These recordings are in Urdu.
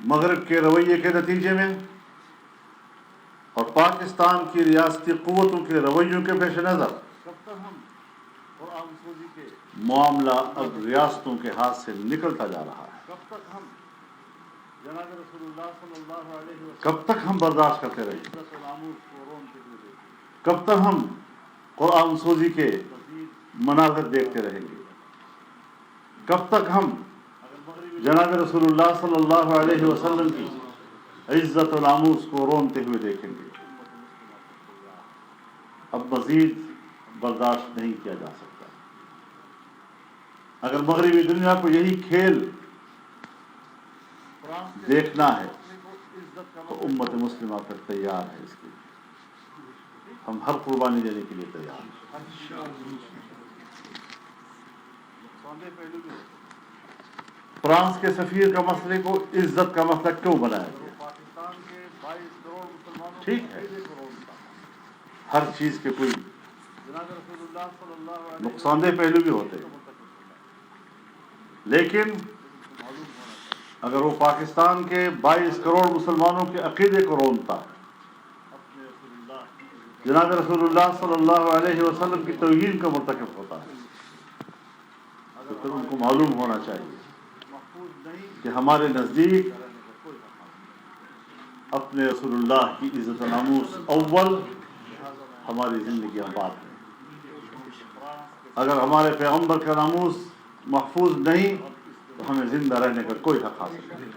مغرب کے رویے کے نتیجے میں اور پاکستان کی ریاستی قوتوں کے رویوں کے پیش نظر معاملہ اب ریاستوں کے ہاتھ سے نکلتا جا رہا ہے۔ کب تک ہم برداشت کرتے رہیں گے؟ کب تک ہم قرآن سوزی کے مناظر دیکھتے رہیں گے؟ کب تک ہم جناب رسول اللہ صلی اللہ علیہ وسلم کی عزت و ناموس کو رونتے ہوئے دیکھیں گے؟ اب مزید برداشت نہیں کیا جا سکتا۔ اگر مغربی دنیا کو یہی کھیل دیکھنا ہے تو امت مسلمہ پر تیار ہے، اس کے لیے ہم ہر قربانی دینے کے لیے تیار ہیں۔ فرانس کے سفیر کا مسئلے کو عزت کا مسئلہ کیوں بنایا گیا؟ ٹھیک ہے، ہر چیز کے کوئی نقصان دہ پہلو بھی ہوتے ہیں، لیکن اگر وہ پاکستان کے 22 کروڑ مسلمانوں کے عقیدے کو رونتا، جناب رسول اللہ صلی اللہ علیہ وسلم کی توہین کا مرتکب ہوتا ہے، تو پھر ان کو معلوم ہونا چاہیے کہ ہمارے نزدیک اپنے رسول اللہ کی عزت و ناموس اول، ہماری زندگیاں بعد میں۔ اگر ہمارے پیغمبر کا ناموس محفوظ نہیں تو ہمیں زندہ رہنے کا کوئی حق حاصل نہیں۔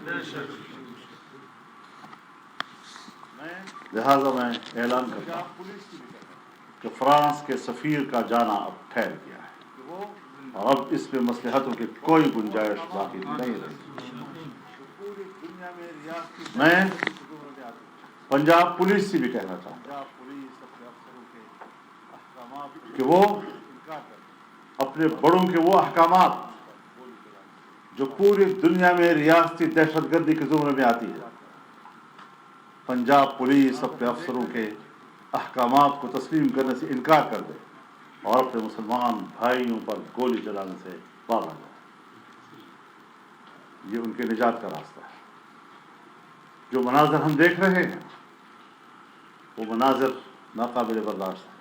لہذا میں اعلان کرتا ہوں کہ فرانس کے سفیر کا جانا اب ٹھہر گیا ہے اور اب اس میں مصلحتوں کی کوئی گنجائش باقی نہیں رہی۔ میں پنجاب پولیس سے بھی کہنا چاہتا ہوں کہ وہ اپنے بڑوں کے وہ احکامات جو پوری دنیا میں ریاستی دہشت گردی کے زمرے میں آتی ہے، پنجاب پولیس اپنے افسروں کے احکامات کو تسلیم کرنے سے انکار کر دے اور اپنے مسلمان بھائیوں پر گولی چلانے سے باز آ جائے۔ یہ ان کے نجات کا راستہ ہے۔ جو مناظر ہم دیکھ رہے ہیں وہ مناظر ناقابل برداشت ہیں،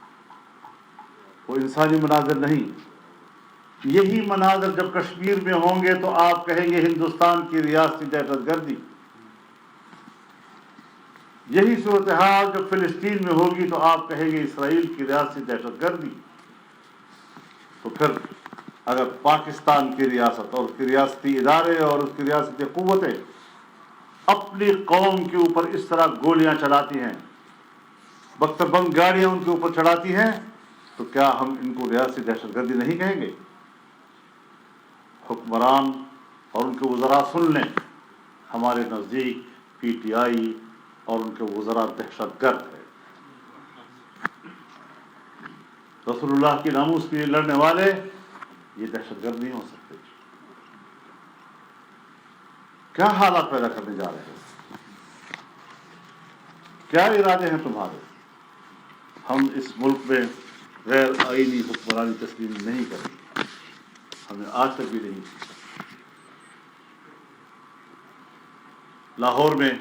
وہ انسانی مناظر نہیں۔ یہی مناظر جب کشمیر میں ہوں گے تو آپ کہیں گے ہندوستان کی ریاستی دہشت گردی۔ یہی صورتحال جب فلسطین میں ہوگی تو آپ کہیں گے اسرائیل کی ریاستی دہشت گردی۔ تو پھر اگر پاکستان کی ریاست اور اس کے ریاستی ادارے اور اس کی ریاستی قوتیں اپنی قوم کے اوپر اس طرح گولیاں چلاتی ہیں، بختر بم گاڑیاں ان کے اوپر چڑھاتی ہیں، تو کیا ہم ان کو ریاستی دہشت گردی نہیں کہیں گے؟ حکمران اور ان کے وزراء سن لیں، ہمارے نزدیک پی ٹی آئی اور ان کے وزراء دہشت گرد ہے۔ رسول اللہ کی ناموس کے لیے لڑنے والے یہ دہشت گرد نہیں ہو سکتے۔ کیا حالات پیدا کرنے جا رہے ہیں؟ کیا ارادے ہیں تمہارے؟ ہم اس ملک میں غیر آئینی حکمرانی تسلیم نہیں کریں گے، ہمیں آج تک بھی نہیں کی۔ لاہور میں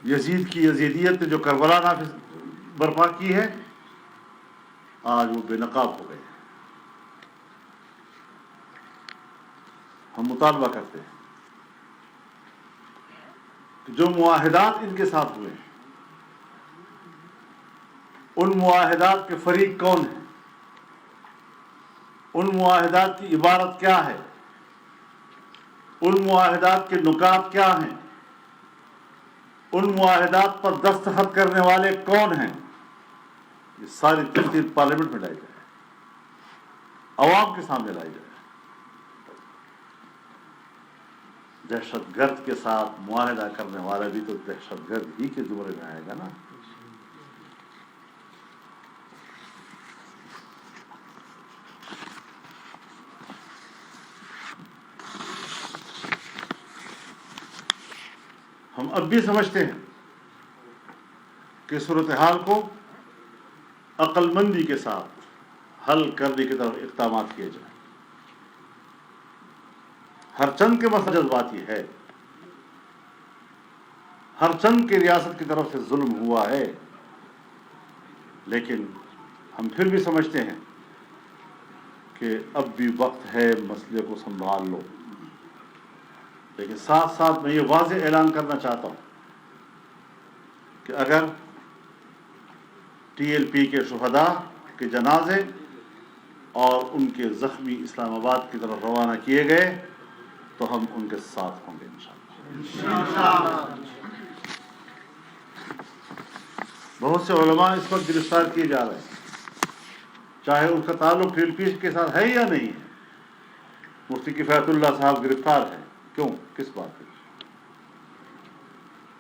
یزید کی یزیدیت نے جو کربلا نافذ برپا کی ہے، آج وہ بے نقاب ہو گئے ہیں۔ ہم مطالبہ کرتے ہیں کہ جو معاہدات ان کے ساتھ ہوئے ہیں، ان معاہدات کے فریق کون ہیں؟ ان معاہدات کی عبارت کیا ہے؟ ان معاہدات کے نکات کیا ہیں؟ ان معاہدات پر دستخط کرنے والے کون ہیں؟ یہ ساری تفصیل پارلیمنٹ میں لائی جائے، عوام کے سامنے لائی جائے۔ دہشت گرد کے ساتھ معاہدہ کرنے والا بھی تو دہشت گرد ہی کے زمرے میں آئے گا نا۔ ہم اب بھی سمجھتے ہیں کہ صورتحال کو عقل مندی کے ساتھ حل کرنے کی طرف اقدامات کیے جائیں۔ ہر چند کے مسئلہ جذباتی ہے، ہر چند کی ریاست کی طرف سے ظلم ہوا ہے، لیکن ہم پھر بھی سمجھتے ہیں کہ اب بھی وقت ہے، مسئلے کو سنبھال لو۔ لیکن ساتھ ساتھ میں یہ واضح اعلان کرنا چاہتا ہوں کہ اگر ٹی ایل پی کے شہداء کے جنازے اور ان کے زخمی اسلام آباد کی طرف روانہ کیے گئے تو ہم ان کے ساتھ ہوں گے انشاءاللہ۔ بہت سے علماء اس وقت گرفتار کیے جا رہے ہیں، چاہے ان کا تعلق ٹی ایل پی کے ساتھ ہے یا نہیں ہے۔ مفتی کفایت اللہ صاحب گرفتار ہیں، کیوں؟ کس بات پہ؟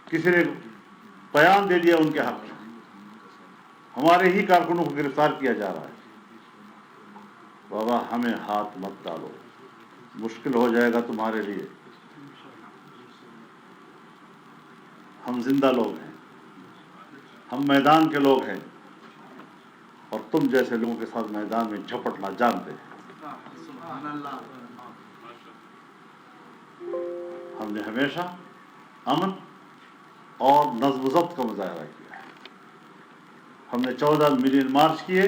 کسی نے بیان دے دیا ان کے حق میں، ہمارے ہی کارکنوں کو گرفتار کیا جا رہا ہے۔ بابا ہمیں ہاتھ مت ڈالو، مشکل ہو جائے گا تمہارے لیے۔ ہم زندہ لوگ ہیں، ہم میدان کے لوگ ہیں، اور تم جیسے لوگوں کے ساتھ میدان میں جھپٹنا جانتے ہیں۔ ہم نے ہمیشہ امن اور نظم و ضبط کا مظاہرہ کیا ہے۔ ہم نے 14 ملین مارچ کیے،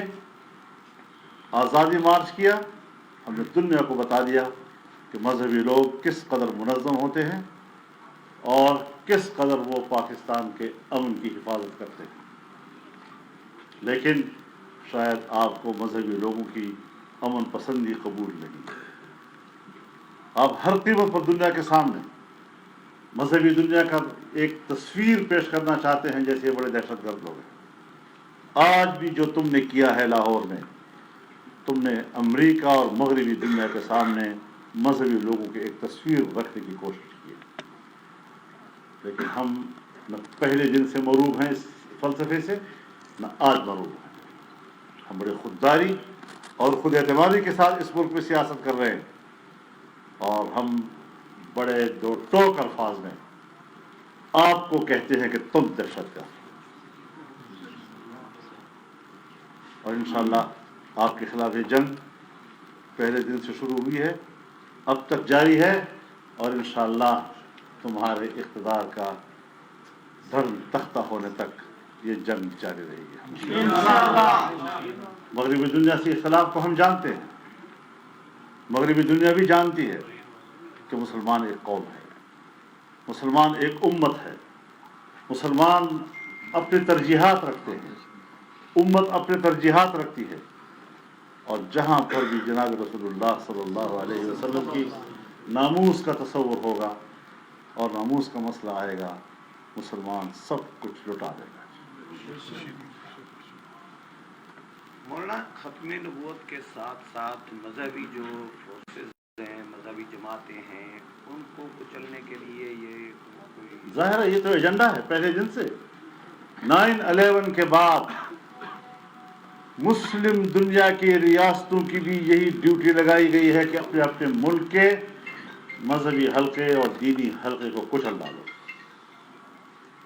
آزادی مارچ کیا۔ ہم نے دنیا کو بتا دیا کہ مذہبی لوگ کس قدر منظم ہوتے ہیں اور کس قدر وہ پاکستان کے امن کی حفاظت کرتے ہیں۔ لیکن شاید آپ کو مذہبی لوگوں کی امن پسندی قبول نہیں ہے۔ آپ ہر قیمت پر دنیا کے سامنے مذہبی دنیا کا ایک تصویر پیش کرنا چاہتے ہیں جیسے یہ بڑے دہشت گرد لوگ ہیں۔ آج بھی جو تم نے کیا ہے لاہور میں، تم نے امریکہ اور مغربی دنیا کے سامنے مذہبی لوگوں کی ایک تصویر رکھنے کی کوشش کی ہے۔ لیکن ہم نہ پہلے دن سے مروب ہیں اس فلسفے سے، نہ آج مروب ہیں۔ ہم بڑے خودداری اور خود اعتمادی کے ساتھ اس ملک میں سیاست کر رہے ہیں، اور ہم بڑے دو ٹوک الفاظ میں آپ کو کہتے ہیں کہ تم دہشت گرد، اور انشاءاللہ آپ کے خلاف یہ جنگ پہلے دن سے شروع ہوئی ہے، اب تک جاری ہے، اور انشاءاللہ تمہارے اقتدار کا دھر تختہ ہونے تک یہ جنگ جاری رہے گی انشاءاللہ۔ مغربی دنیا سے اختلاف کو ہم جانتے ہیں، مغربی دنیا بھی جانتی ہے کہ مسلمان ایک قوم ہے، مسلمان ایک امت ہے، مسلمان اپنی ترجیحات رکھتے ہیں، امت اپنے ترجیحات رکھتی ہے، اور جہاں پر بھی جناب رسول اللہ صلی اللہ علیہ وسلم کی ناموس کا تصور ہوگا اور ناموس کا مسئلہ آئے گا، مسلمان سب کچھ لٹا دے گا۔ مولانا، ختم نبوت کے ساتھ ساتھ مذہبی جو فورسز ہیں، مذہبی جماعتیں ہیں، ان کو کچلنے کے لیے یہ کوئی ظاہر ہے، یہ تو ایجنڈا ہے پہلے دن سے۔ 9/11 کے بعد مسلم دنیا کی ریاستوں کی بھی یہی ڈیوٹی لگائی گئی ہے کہ اپنے اپنے ملک کے مذہبی حلقے اور دینی حلقے کو کچل ڈالو،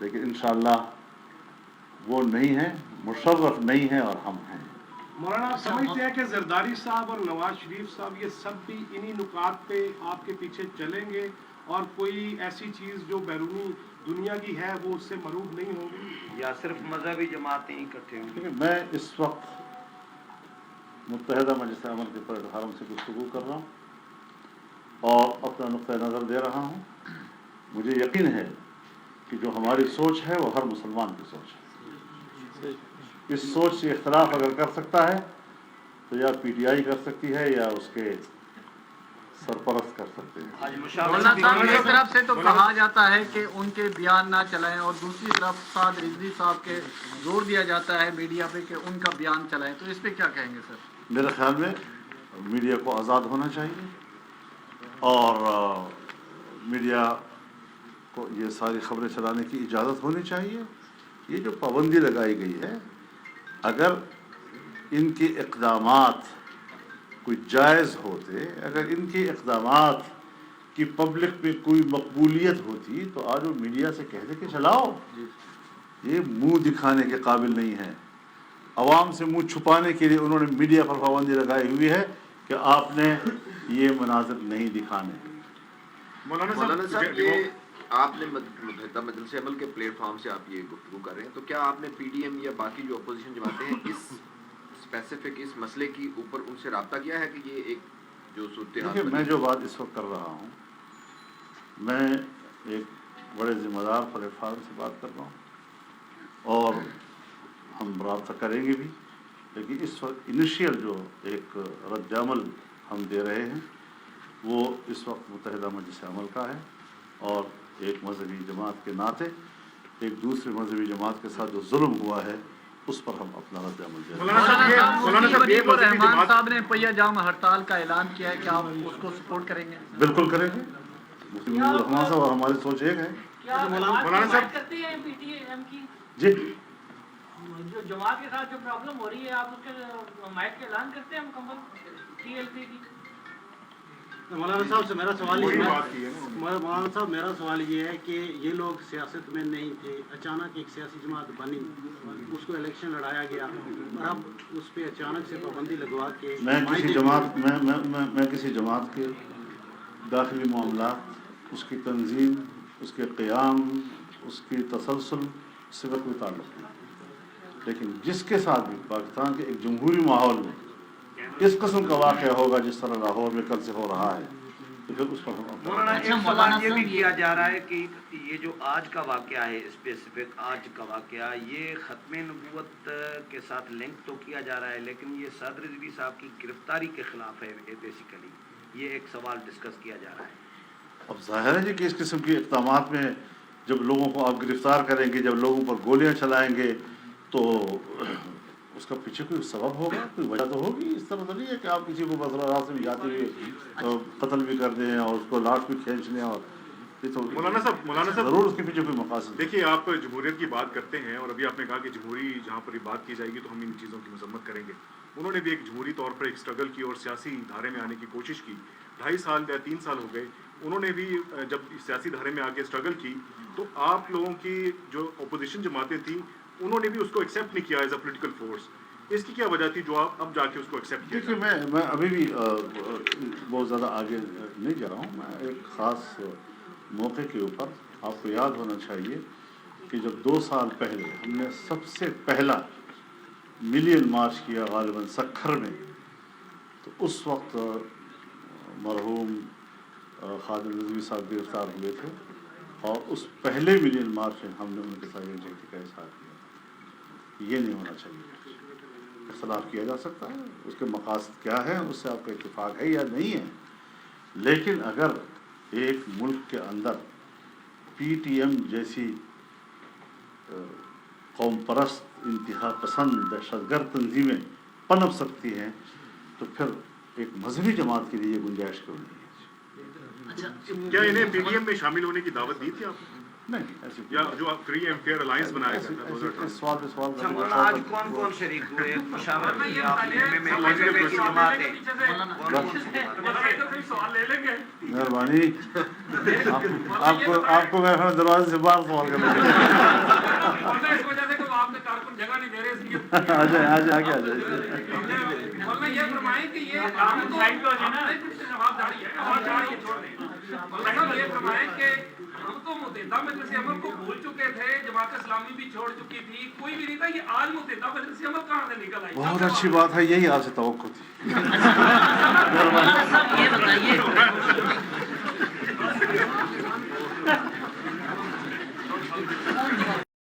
لیکن انشاءاللہ وہ نہیں ہے، مشرف نہیں ہے، اور ہم ہیں۔ مولانا، آپ سمجھتے ہیں کہ زرداری صاحب اور نواز شریف صاحب یہ سب بھی انہی نکات پہ آپ کے پیچھے چلیں گے، اور کوئی ایسی چیز جو بیرونی دنیا کی ہے وہ اس سے مروب نہیں ہوگی، یا صرف مذہبی جماعتیں اکٹھے ہوں گی؟ میں اس وقت متحدہ مجلس امن کے پلیٹفارم سے گفتگو کر رہا ہوں اور اپنا نقطۂ نظر دے رہا ہوں۔ مجھے یقین ہے کہ جو ہماری سوچ ہے وہ ہر مسلمان کی سوچ ہے۔ اس سوچ سے اختلاف اگر کر سکتا ہے تو یا پی ٹی آئی کر سکتی ہے یا اس کے سرپرست کر سکتے ہیں۔ مولانا صاحب، ایک طرف سے تو کہا جاتا ہے کہ ان کے بیان نہ چلائیں، اور دوسری طرف سعد رضوی صاحب کے زور دیا جاتا ہے میڈیا پہ کہ ان کا بیان چلائیں، تو اس پہ کیا کہیں گے سر؟ میرے خیال میں میڈیا کو آزاد ہونا چاہیے، اور میڈیا کو یہ ساری خبریں چلانے کی اجازت ہونی چاہیے۔ یہ جو پابندی لگائی گئی ہے، اگر ان کے اقدامات کوئی جائز ہوتے، اگر ان کے اقدامات کی پبلک میں کوئی مقبولیت ہوتی تو آج وہ میڈیا سے کہتے کہ چلاؤ۔ یہ منہ دکھانے کے قابل نہیں ہے، عوام سے منہ چھپانے کے لیے انہوں نے میڈیا پر پابندی لگائی ہوئی ہے کہ آپ نے یہ مناظر نہیں دکھانے۔ مولانا صاحب، یہ آپ نے متحدہ مجلس عمل کے پلیٹ فارم سے آپ یہ گفتگو کر رہے ہیں، تو کیا آپ نے پی ڈی ایم یا باقی جو اپوزیشن جماعتیں ہیں اس اسپیسیفک اس مسئلے کی اوپر ان سے رابطہ کیا ہے کہ یہ ایک جو صورتحال دیکھیے میں جو بات اس وقت کر رہا ہوں، میں ایک بڑے ذمہ دار پلیٹ فارم سے بات کر رہا ہوں اور ہم رابطہ کریں گے بھی، لیکن اس وقت انیشیل جو ایک رد عمل ہم دے رہے ہیں وہ اس وقت متحدہ مجلس عمل کا ہے، اور ایک مذہبی جماعت کے ناطے ایک دوسری مذہبی جماعت کے ساتھ جو ظلم ہوا ہے اس پر ہم اپنا رد عمل دے رہے ہیں۔ مولانا صاحب یہ مجیب مذہبی الرحمان جماعت صاحب نے پہیہ جام ہڑتال کا اعلان کیا ہے کہ آپ اس کو سپورٹ کریں گے؟ بالکل کریں گے، مفتی مجیب الرحمان صاحب اور ہماری سوچ ایک ہے۔ مولانا صاحب کرتے ہیں پی ٹی ایم کی جی جو جماعت کے ساتھ جو پرابلم ہو رہی ہے آپ اس کے حمایت کا اعلان کرتے ہیں مکمل ٹی ایل پی کی؟ مولانا صاحب سے میرا سوال یہ وہی ہے، بات کی ہے نا۔ مولانا صاحب میرا سوال یہ ہے کہ یہ لوگ سیاست میں نہیں تھے، اچانک ایک سیاسی جماعت بنی، اس کو الیکشن لڑایا گیا اور اب اس پہ اچانک سے پابندی لگوا کے میں کسی جماعت کے داخلی معاملات، اس کی تنظیم، اس کے قیام، اس کی تسلسل سے کوئی تعلق نہیں، لیکن جس کے ساتھ بھی پاکستان کے ایک جمہوری ماحول میں اس قسم کا واقعہ ہوگا جس طرح لاہور میں کل سے ہو رہا ہے تو پھر اس پر ہم مولانا ایک سوال یہ بھی کیا جا رہا ہے کہ یہ جو آج کا واقعہ ہے، اسپیسیفک آج کا واقعہ، یہ ختم نبوت کے ساتھ لنک تو کیا جا رہا ہے، لیکن یہ سعد رضوی صاحب کی گرفتاری کے خلاف ہے بیسیکلی، یہ ایک سوال ڈسکس کیا جا رہا ہے۔ اب ظاہر ہے جی کہ اس قسم کے اقدامات میں جب لوگوں کو آپ گرفتار کریں گے، جب لوگوں پر گولیاں چلائیں گے تو اس کا پیچھے کوئی سبب ہوگا، کوئی وجہ تو ہوگی۔ اس طرح تو نہیں ہے کہ آپ کسی کو مسئلہ راستے میں جاتے ہوئے قتل بھی کر دیں اور اس کو لاش بھی کھینچ لیں، اور مولانا صاحب ضرور اس کے پیچھے کوئی مقاصد۔ دیکھیے آپ جمہوریت کی بات کرتے ہیں اور ابھی آپ نے کہا کہ جمہوری جہاں پر یہ بات کی جائے گی تو ہم ان چیزوں کی مذمت کریں گے۔ انہوں نے بھی ایک جمہوری طور پر ایک سٹرگل کی اور سیاسی دھارے میں آنے کی کوشش کی، 2.5 سال یا 3 سال ہو گئے، انہوں نے بھی جب سیاسی دھارے میں آ کے سٹرگل کی تو آپ لوگوں کی جو اپوزیشن جماعتیں تھیں انہوں نے بھی اس کو ایکسیپٹ نہیں کیا ایز اے پولیٹیکل فورس۔ اس کی کیا وجہ تھی جو آپ اب جا کے اس کو ایکسیپٹ کیا؟ دیکھیے میں ابھی بھی بہت زیادہ آگے نہیں جا رہا ہوں، میں ایک خاص موقع کے اوپر آپ کو یاد ہونا چاہیے کہ جب 2 سال پہلے ہم نے سب سے پہلا ملین مارچ کیا غالباً سکھر میں، تو اس وقت مرحوم خادم رضوی صاحب گرفتار ہوئے تھے، اور اس پہلے ملین مارچ میں ہم نے ان کے ساتھ یکجہتی کا اظہار کیا۔ یہ نہیں ہونا چاہیے۔ اختلاف کیا جا سکتا ہے، اس کے مقاصد کیا ہے، اس سے آپ کا اتفاق ہے یا نہیں ہے، لیکن اگر ایک ملک کے اندر پی ٹی ایم جیسی قوم پرست، انتہا پسند، دہشت گرد تنظیمیں پنپ سکتی ہیں تو پھر ایک مذہبی جماعت کے لیے یہ گنجائش کیوں نہیں ہے؟ کیا انہیں پی ڈی ایم میں شامل ہونے کی دعوت دی تھی آپ نے؟ نہیں ایسی یا جو آپ فری اینڈ فیئر الائنس بنایا گیا تھا اس سوال پہ سوال کرنے کا مولانا آج شوق کون کون شریک ہوئے مشاورت کی آپ نے کی جماعتیں مہربانی آپ کو میرے دروازے سے باہر سوال کرنا آ جائیں آگے آ جائیں۔ ہم تو متحدہ مجلس عمل کو بھول چکے تھے، جماعت اسلامی بھی چھوڑ چکی تھی، کوئی بھی نہیں تھا، یہ آج متحدہ مجلس عمل کہاں سے نکل آئی؟ بہت اچھی بات ہے، یہی آپ سے توقع تھی۔ یہ بتائیے